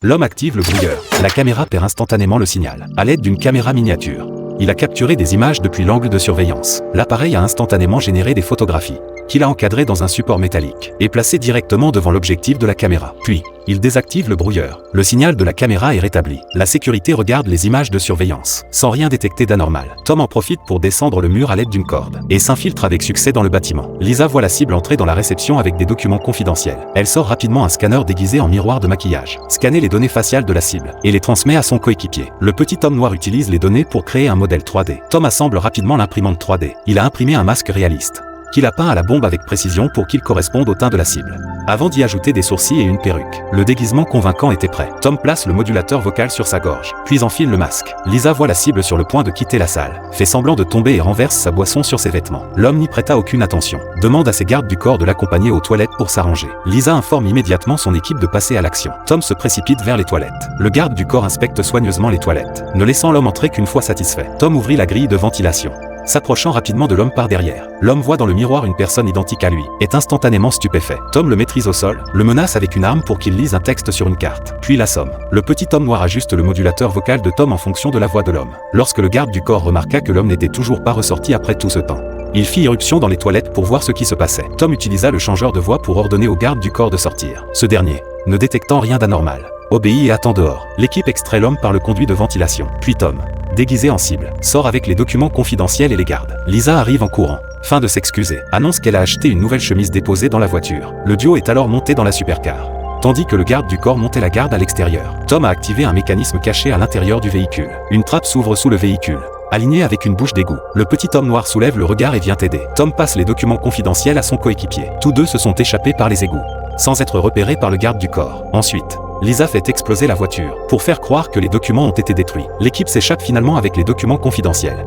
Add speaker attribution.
Speaker 1: L'homme active le brouilleur. La caméra perd instantanément le signal. À l'aide d'une caméra miniature, il a capturé des images depuis l'angle de surveillance. L'appareil a instantanément généré des photographies, qu'il a encadrées dans un support métallique, et placées directement devant l'objectif de la caméra. Puis, il désactive le brouilleur. Le signal de la caméra est rétabli. La sécurité regarde les images de surveillance, sans rien détecter d'anormal. Tom en profite pour descendre le mur à l'aide d'une corde, et s'infiltre avec succès dans le bâtiment. Lisa voit la cible entrer dans la réception avec des documents confidentiels. Elle sort rapidement un scanner déguisé en miroir de maquillage, scanner les données faciales de la cible, et les transmet à son coéquipier. Le petit homme noir utilise les données pour créer un modèle 3D. Tom assemble rapidement l'imprimante 3D. Il a imprimé un masque réaliste, qu'il a peint à la bombe avec précision pour qu'il corresponde au teint de la cible, avant d'y ajouter des sourcils et une perruque. Le déguisement convaincant était prêt. Tom place le modulateur vocal sur sa gorge, puis enfile le masque. Lisa voit la cible sur le point de quitter la salle, fait semblant de tomber et renverse sa boisson sur ses vêtements. L'homme n'y prêta aucune attention, demande à ses gardes du corps de l'accompagner aux toilettes pour s'arranger. Lisa informe immédiatement son équipe de passer à l'action. Tom se précipite vers les toilettes. Le garde du corps inspecte soigneusement les toilettes, ne laissant l'homme entrer qu'une fois satisfait. Tom ouvrit la grille de ventilation, s'approchant rapidement de l'homme par derrière. L'homme voit dans le miroir une personne identique à lui, est instantanément stupéfait. Tom le maîtrise au sol, le menace avec une arme pour qu'il lise un texte sur une carte, puis l'assomme. Le petit homme noir ajuste le modulateur vocal de Tom en fonction de la voix de l'homme. Lorsque le garde du corps remarqua que l'homme n'était toujours pas ressorti après tout ce temps, il fit irruption dans les toilettes pour voir ce qui se passait. Tom utilisa le changeur de voix pour ordonner au garde du corps de sortir. Ce dernier, ne détectant rien d'anormal, obéit et attend dehors. L'équipe extrait l'homme par le conduit de ventilation. Puis Tom, déguisé en cible, sort avec les documents confidentiels et les gardes. Lisa arrive en courant, fin de s'excuser, annonce qu'elle a acheté une nouvelle chemise déposée dans la voiture. Le duo est alors monté dans la supercar, tandis que le garde du corps montait la garde à l'extérieur. Tom a activé un mécanisme caché à l'intérieur du véhicule. Une trappe s'ouvre sous le véhicule, alignée avec une bouche d'égout. Le petit homme noir soulève le regard et vient aider. Tom passe les documents confidentiels à son coéquipier. Tous deux se sont échappés par les égouts, sans être repérés par le garde du corps. Ensuite, Lisa fait exploser la voiture, pour faire croire que les documents ont été détruits. L'équipe s'échappe finalement avec les documents confidentiels.